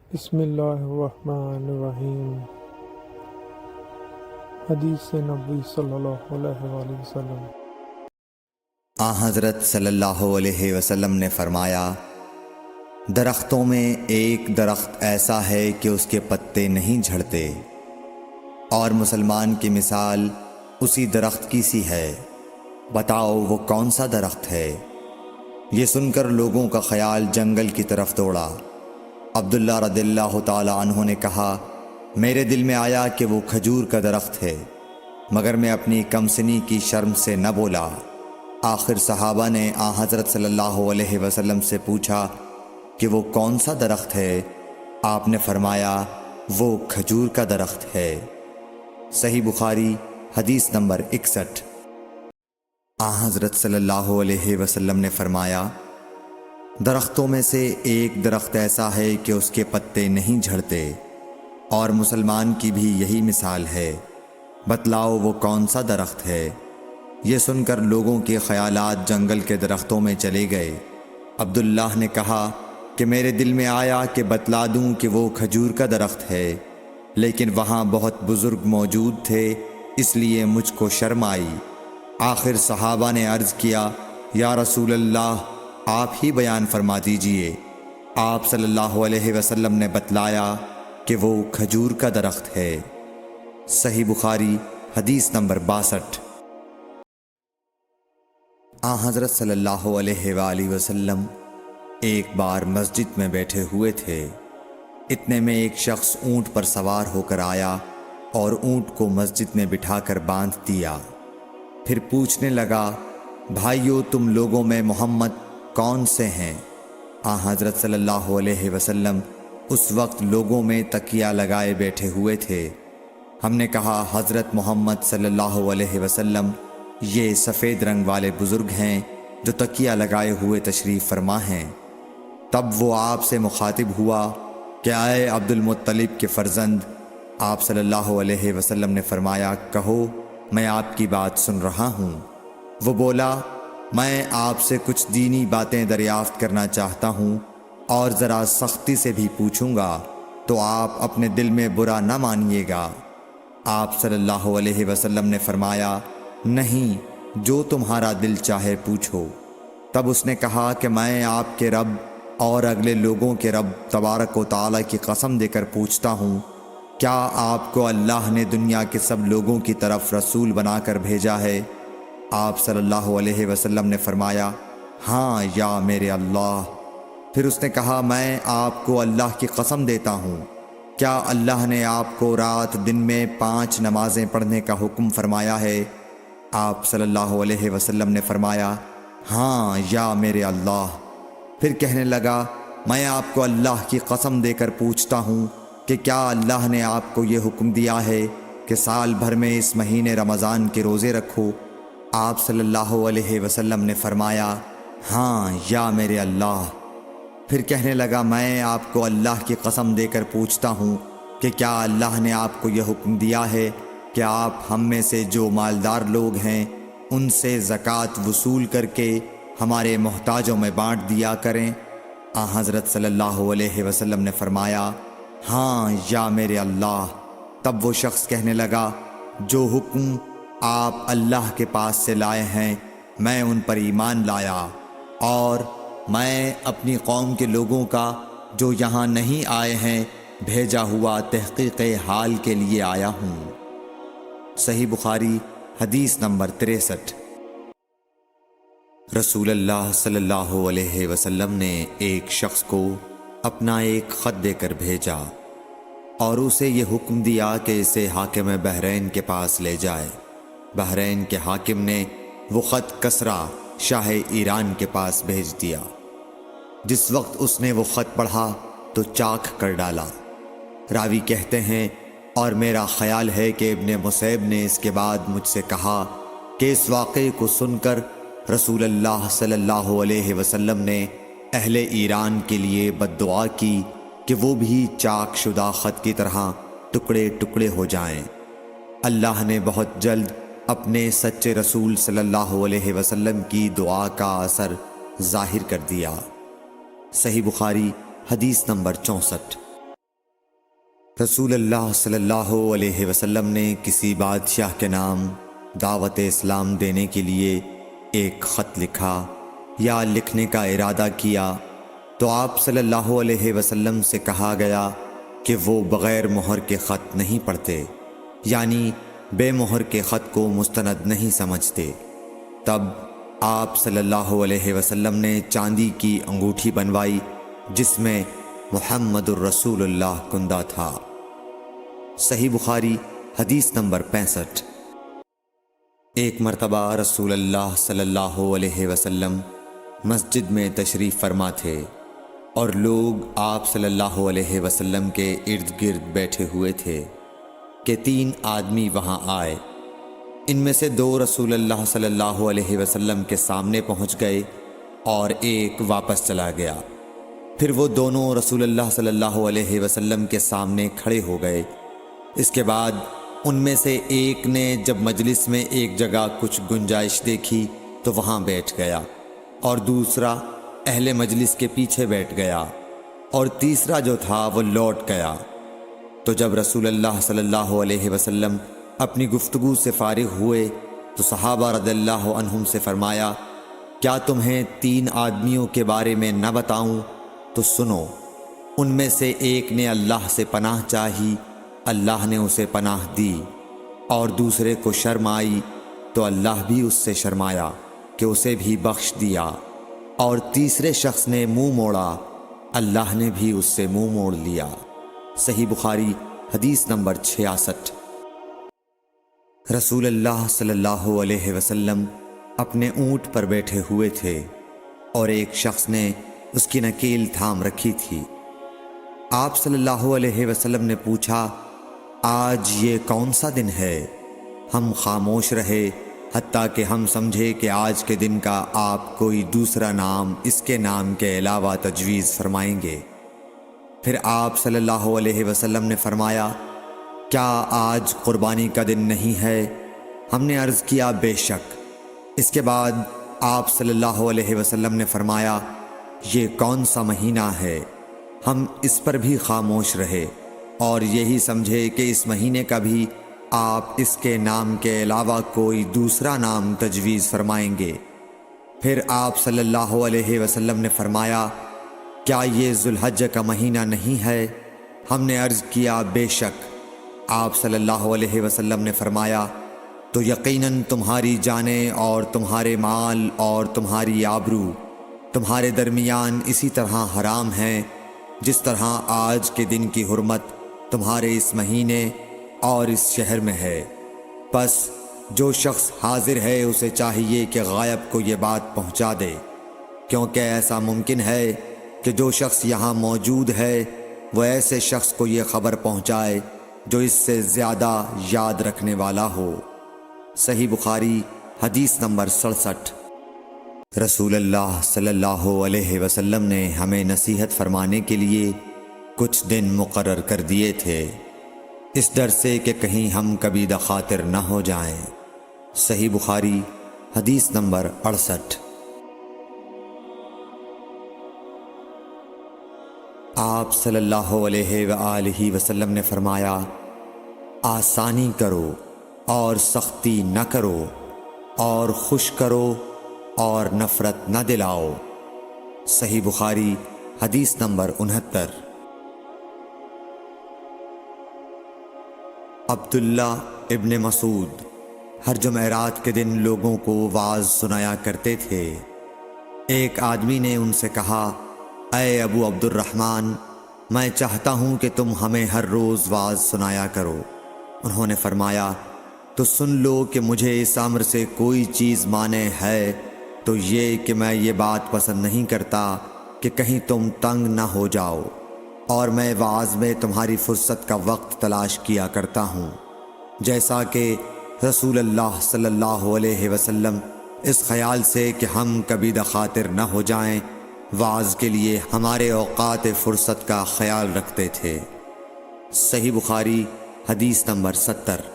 بسم اللہ الرحمن الرحیم۔ حدیث نبوی صلی اللہ علیہ وآلہ وسلم۔ حضرت صلی اللہ علیہ وسلم نے فرمایا، درختوں میں ایک درخت ایسا ہے کہ اس کے پتے نہیں جھڑتے، اور مسلمان کی مثال اسی درخت کی سی ہے، بتاؤ وہ کون سا درخت ہے؟ یہ سن کر لوگوں کا خیال جنگل کی طرف دوڑا۔ عبداللہ رضی اللہ تعالی عنہ نے کہا، میرے دل میں آیا کہ وہ کھجور کا درخت ہے، مگر میں اپنی کمسنی کی شرم سے نہ بولا۔ آخر صحابہ نے حضرت صلی اللہ علیہ وسلم سے پوچھا کہ وہ کون سا درخت ہے؟ آپ نے فرمایا، وہ کھجور کا درخت ہے۔ صحیح بخاری حدیث نمبر 61۔ حضرت صلی اللہ علیہ وسلم نے فرمایا، درختوں میں سے ایک درخت ایسا ہے کہ اس کے پتے نہیں جھڑتے، اور مسلمان کی بھی یہی مثال ہے، بتلاؤ وہ کون سا درخت ہے؟ یہ سن کر لوگوں کے خیالات جنگل کے درختوں میں چلے گئے۔ عبداللہ نے کہا کہ میرے دل میں آیا کہ بتلا دوں کہ وہ کھجور کا درخت ہے، لیکن وہاں بہت بزرگ موجود تھے، اس لیے مجھ کو شرم آئی۔ آخر صحابہ نے عرض کیا، یا رسول اللہ، آپ ہی بیان فرما دیجئے۔ آپ صلی اللہ علیہ وسلم نے بتلایا کہ وہ کھجور کا درخت ہے۔ صحیح بخاری حدیث نمبر 62۔ حضرت صلی اللہ علیہ وآلہ وسلم ایک بار مسجد میں بیٹھے ہوئے تھے، اتنے میں ایک شخص اونٹ پر سوار ہو کر آیا اور اونٹ کو مسجد میں بٹھا کر باندھ دیا۔ پھر پوچھنے لگا، بھائیو تم لوگوں میں محمد کون سے ہیں؟ حضرت صلی اللہ علیہ وسلم اس وقت لوگوں میں تکیہ لگائے بیٹھے ہوئے تھے۔ ہم نے کہا، حضرت محمد صلی اللہ علیہ وسلم یہ سفید رنگ والے بزرگ ہیں جو تکیہ لگائے ہوئے تشریف فرما ہیں۔ تب وہ آپ سے مخاطب ہوا کہ اے عبد المطلب کے فرزند۔ آپ صلی اللہ علیہ وسلم نے فرمایا، کہو، میں آپ کی بات سن رہا ہوں۔ وہ بولا، میں آپ سے کچھ دینی باتیں دریافت کرنا چاہتا ہوں، اور ذرا سختی سے بھی پوچھوں گا، تو آپ اپنے دل میں برا نہ مانیے گا۔ آپ صلی اللہ علیہ وسلم نے فرمایا، نہیں، جو تمہارا دل چاہے پوچھو۔ تب اس نے کہا کہ میں آپ کے رب اور اگلے لوگوں کے رب تبارک و تعالی کی قسم دے کر پوچھتا ہوں، کیا آپ کو اللہ نے دنیا کے سب لوگوں کی طرف رسول بنا کر بھیجا ہے؟ آپ صلی اللہ علیہ وسلم نے فرمایا، ہاں یا میرے اللہ۔ پھر اس نے کہا، میں آپ کو اللہ کی قسم دیتا ہوں، کیا اللہ نے آپ کو رات دن میں 5 نمازیں پڑھنے کا حکم فرمایا ہے؟ آپ صلی اللہ علیہ وسلم نے فرمایا، ہاں یا میرے اللہ۔ پھر کہنے لگا، میں آپ کو اللہ کی قسم دے کر پوچھتا ہوں کہ کیا اللہ نے آپ کو یہ حکم دیا ہے کہ سال بھر میں اس مہینے رمضان کے روزے رکھو؟ آپ صلی اللہ علیہ وسلم نے فرمایا، ہاں یا میرے اللہ۔ پھر کہنے لگا، میں آپ کو اللہ کی قسم دے کر پوچھتا ہوں کہ کیا اللہ نے آپ کو یہ حکم دیا ہے کہ آپ ہم میں سے جو مالدار لوگ ہیں ان سے زکوٰۃ وصول کر کے ہمارے محتاجوں میں بانٹ دیا کریں؟ حضرت صلی اللہ علیہ وسلم نے فرمایا، ہاں یا میرے اللہ۔ تب وہ شخص کہنے لگا، جو حکم آپ اللہ کے پاس سے لائے ہیں میں ان پر ایمان لایا، اور میں اپنی قوم کے لوگوں کا جو یہاں نہیں آئے ہیں بھیجا ہوا تحقیق حال کے لیے آیا ہوں۔ صحیح بخاری حدیث نمبر 63۔ رسول اللہ صلی اللہ علیہ وسلم نے ایک شخص کو اپنا ایک خط دے کر بھیجا اور اسے یہ حکم دیا کہ اسے حاکم بحرین کے پاس لے جائے۔ بحرین کے حاکم نے وہ خط کسریٰ شاہ ایران کے پاس بھیج دیا۔ جس وقت اس نے وہ خط پڑھا تو چاک کر ڈالا۔ راوی کہتے ہیں، اور میرا خیال ہے کہ ابن مسیب نے اس کے بعد مجھ سے کہا کہ اس واقعے کو سن کر رسول اللہ صلی اللہ علیہ وسلم نے اہل ایران کے لیے بد دعا کی کہ وہ بھی چاک شدہ خط کی طرح ٹکڑے ٹکڑے ہو جائیں۔ اللہ نے بہت جلد اپنے سچے رسول صلی اللہ علیہ وسلم کی دعا کا اثر ظاہر کر دیا۔ صحیح بخاری حدیث نمبر 64۔ رسول اللہ صلی اللہ علیہ وسلم نے کسی بادشاہ کے نام دعوت اسلام دینے کے لیے ایک خط لکھا یا لکھنے کا ارادہ کیا تو آپ صلی اللہ علیہ وسلم سے کہا گیا کہ وہ بغیر مہر کے خط نہیں پڑھتے، یعنی بے مہر کے خط کو مستند نہیں سمجھتے۔ تب آپ صلی اللہ علیہ وسلم نے چاندی کی انگوٹھی بنوائی جس میں محمد الرسول اللہ کندہ تھا۔ صحیح بخاری حدیث نمبر 65۔ ایک مرتبہ رسول اللہ صلی اللہ علیہ وسلم مسجد میں تشریف فرما تھے اور لوگ آپ صلی اللہ علیہ وسلم کے ارد گرد بیٹھے ہوئے تھے کہ 3 آدمی وہاں آئے۔ ان میں سے 2 رسول اللہ صلی اللہ علیہ وسلم کے سامنے پہنچ گئے اور ایک واپس چلا گیا۔ پھر وہ دونوں رسول اللہ صلی اللہ علیہ وسلم کے سامنے کھڑے ہو گئے۔ اس کے بعد ان میں سے ایک نے جب مجلس میں ایک جگہ کچھ گنجائش دیکھی تو وہاں بیٹھ گیا، اور دوسرا اہل مجلس کے پیچھے بیٹھ گیا، اور تیسرا جو تھا وہ لوٹ گیا۔ تو جب رسول اللہ صلی اللہ علیہ وسلم اپنی گفتگو سے فارغ ہوئے تو صحابہ رضی اللہ عنہم سے فرمایا، کیا تمہیں 3 آدمیوں کے بارے میں نہ بتاؤں؟ تو سنو۔ ان میں سے ایک نے اللہ سے پناہ چاہی، اللہ نے اسے پناہ دی، اور دوسرے کو شرم آئی تو اللہ بھی اس سے شرمایا کہ اسے بھی بخش دیا، اور تیسرے شخص نے منہ موڑا، اللہ نے بھی اس سے منہ موڑ لیا۔ صحیح بخاری حدیث نمبر 66۔ رسول اللہ صلی اللہ علیہ وسلم اپنے اونٹ پر بیٹھے ہوئے تھے اور ایک شخص نے اس کی نکیل تھام رکھی تھی۔ آپ صلی اللہ علیہ وسلم نے پوچھا، آج یہ کون سا دن ہے؟ ہم خاموش رہے حتیٰ کہ ہم سمجھے کہ آج کے دن کا آپ کوئی دوسرا نام اس کے نام کے علاوہ تجویز فرمائیں گے۔ پھر آپ صلی اللہ علیہ وسلم نے فرمایا، کیا آج قربانی کا دن نہیں ہے؟ ہم نے عرض کیا، بے شک۔ اس کے بعد آپ صلی اللہ علیہ وسلم نے فرمایا، یہ کون سا مہینہ ہے؟ ہم اس پر بھی خاموش رہے اور یہی سمجھے کہ اس مہینے کا بھی آپ اس کے نام کے علاوہ کوئی دوسرا نام تجویز فرمائیں گے۔ پھر آپ صلی اللہ علیہ وسلم نے فرمایا، کیا یہ ذو الحجہ کا مہینہ نہیں ہے؟ ہم نے عرض کیا، بے شک۔ آپ صلی اللہ علیہ وسلم نے فرمایا، تو یقیناً تمہاری جانیں اور تمہارے مال اور تمہاری آبرو تمہارے درمیان اسی طرح حرام ہیں جس طرح آج کے دن کی حرمت تمہارے اس مہینے اور اس شہر میں ہے۔ پس جو شخص حاضر ہے اسے چاہیے کہ غائب کو یہ بات پہنچا دے، کیونکہ ایسا ممکن ہے کہ جو شخص یہاں موجود ہے وہ ایسے شخص کو یہ خبر پہنچائے جو اس سے زیادہ یاد رکھنے والا ہو۔ صحیح بخاری حدیث نمبر 67۔ رسول اللہ صلی اللہ علیہ وسلم نے ہمیں نصیحت فرمانے کے لیے کچھ دن مقرر کر دیے تھے، اس ڈر سے کہ کہیں ہم کبھی دخاطر نہ ہو جائیں۔ صحیح بخاری حدیث نمبر 68۔ آپ صلی اللہ علیہ وآلہ وسلم نے فرمایا، آسانی کرو اور سختی نہ کرو، اور خوش کرو اور نفرت نہ دلاؤ۔ صحیح بخاری حدیث نمبر 69۔ عبداللہ ابن مسعود ہر جمعرات کے دن لوگوں کو واعظ سنایا کرتے تھے۔ ایک آدمی نے ان سے کہا، اے ابو عبد الرحمن، میں چاہتا ہوں کہ تم ہمیں ہر روز واعظ سنایا کرو۔ انہوں نے فرمایا، تو سن لو کہ مجھے اس امر سے کوئی چیز مانع ہے تو یہ کہ میں یہ بات پسند نہیں کرتا کہ کہیں تم تنگ نہ ہو جاؤ، اور میں واعظ میں تمہاری فرصت کا وقت تلاش کیا کرتا ہوں، جیسا کہ رسول اللہ صلی اللہ علیہ وسلم اس خیال سے کہ ہم کبھی دخاطر نہ ہو جائیں واعظ کے لیے ہمارے اوقات فرصت کا خیال رکھتے تھے۔ صحیح بخاری حدیث نمبر 70۔